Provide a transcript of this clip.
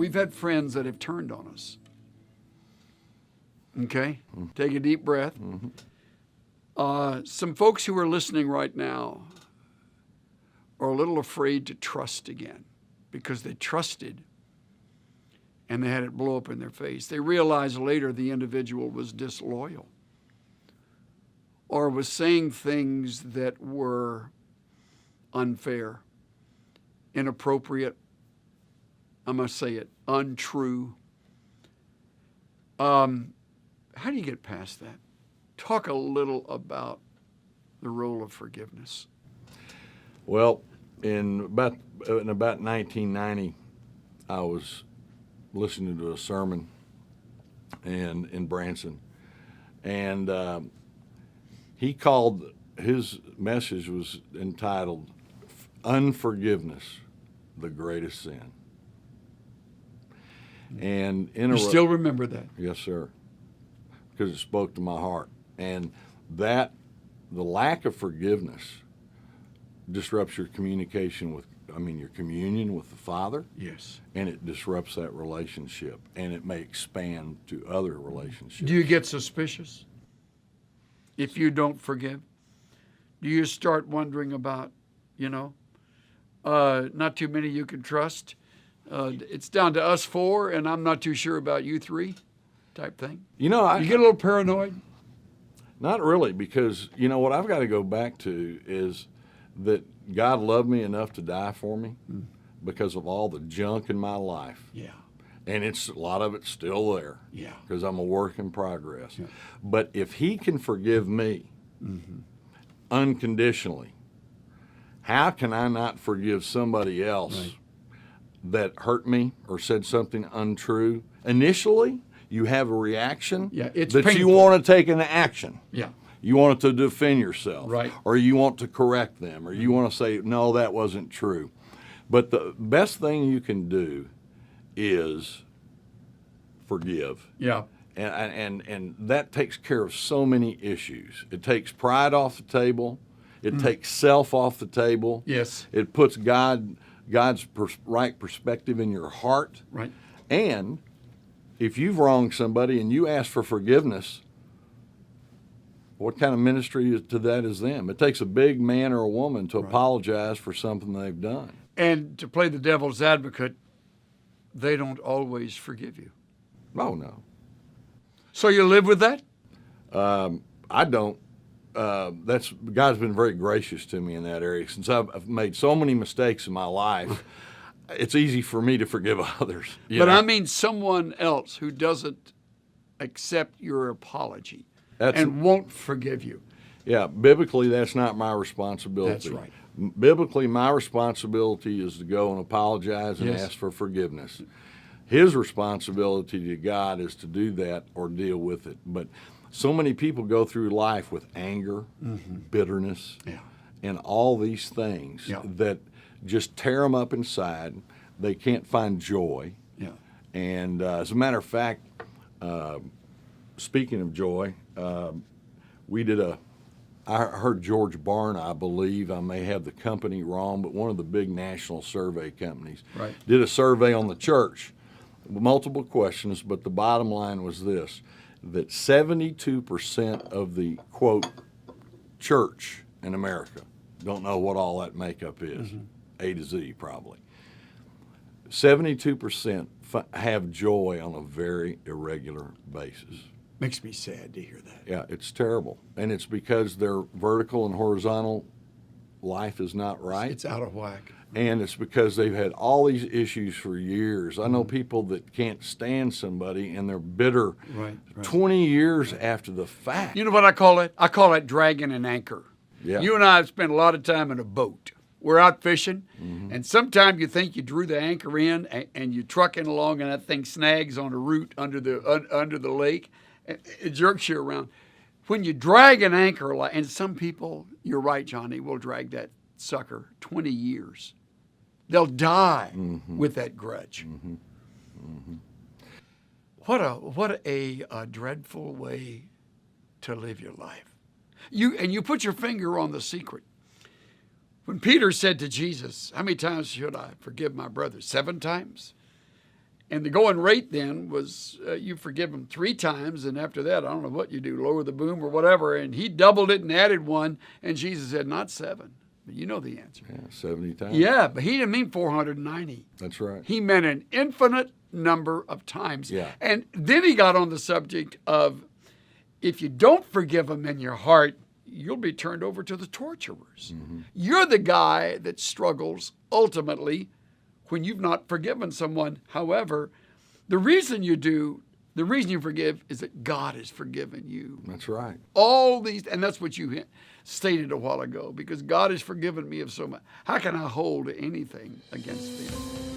We've had friends that have turned on us. Okay? Take a deep breath. Some folks who are listening right now are a little afraid to trust again because they trusted and they had it blow up in their face. They realized later the individual was disloyal or was saying things that were unfair, inappropriate, I must say it, untrue. How do you get past that? Talk a little about the role of forgiveness. Well, in about 1990, I was listening to a sermon in Branson, and he called, his message was entitled, "Unforgiveness, the Greatest Sin." And You still remember that? Yes, sir, because it spoke to my heart. And the lack of forgiveness disrupts your communication your communion with the Father. Yes. And it disrupts that relationship, and it may expand to other relationships. Do you get suspicious if you don't forgive? Do you start wondering about, not too many you can trust? It's down to us four, and I'm not too sure about you three, type thing. You get a little paranoid? Not really, because what I've got to go back to is that God loved me enough to die for me because of all the junk in my life. Yeah. And a lot of it's still there. Yeah. Because I'm a work in progress. Yeah. But if He can forgive me unconditionally, how can I not forgive somebody else that hurt me or said something untrue? Initially, you have a reaction it's that painful. you want to take an action. Yeah. You want to defend yourself. Right. Or you want to correct them. Or you want to say, no, that wasn't true. But the best thing you can do is forgive. Yeah. And that takes care of so many issues. It takes pride off the table. It takes self off the table. Yes. It puts God's right perspective in your heart. Right. And if you've wronged somebody and you ask for forgiveness, what kind of ministry to that is them? It takes a big man or a woman to apologize for something they've done. And to play the devil's advocate, they don't always forgive you. Oh, no. So you live with that? I don't. God's been very gracious to me in that area. Since I've made so many mistakes in my life, it's easy for me to forgive others. But I mean someone else who doesn't accept your apology and won't forgive you. Yeah, biblically, that's not my responsibility. That's right. Biblically, my responsibility is to go and apologize and ask for forgiveness. His responsibility to God is to do that or deal with it. But so many people go through life with anger, bitterness, and all these things that just tear them up inside. They can't find joy. Yeah. And as a matter of fact, speaking of joy, I heard George Barna, I believe, I may have the company wrong, but one of the big national survey companies did a survey on the church, multiple questions, but the bottom line was this, that 72% of the, quote, church in America, don't know what all that makeup is, A to Z probably, 72% have joy on a very irregular basis. Makes me sad to hear that. Yeah, it's terrible. And it's because their vertical and horizontal life is not right. It's out of whack. And it's because they've had all these issues for years. I know people that can't stand somebody and they're bitter 20 years after the fact. You know what I call it? I call it dragging an anchor. Yeah. You and I have spent a lot of time in a boat. We're out fishing, and sometimes you think you drew the anchor in and you're trucking along and that thing snags on a root under the lake. It jerks you around. When you drag an anchor, and some people, you're right, Johnny, will drag that sucker 20 years. They'll die with that grudge. What a dreadful way to live your life. You put your finger on the secret. When Peter said to Jesus, how many times should I forgive my brother? 7 times? And the going rate then was you forgive them 3 times, and after that, I don't know what you do, lower the boom or whatever. And he doubled it and added 1, and Jesus said, not 7. But you know the answer. Yeah, 70 times. Yeah, but he didn't mean 490. That's right. He meant an infinite number of times. Yeah. And then he got on the subject of if you don't forgive them in your heart, you'll be turned over to the torturers. Mm-hmm. You're the guy that struggles ultimately when you've not forgiven someone. However, the reason you forgive is that God has forgiven you. That's right. All these, and that's what you stated a while ago, because God has forgiven me of so much. How can I hold anything against them?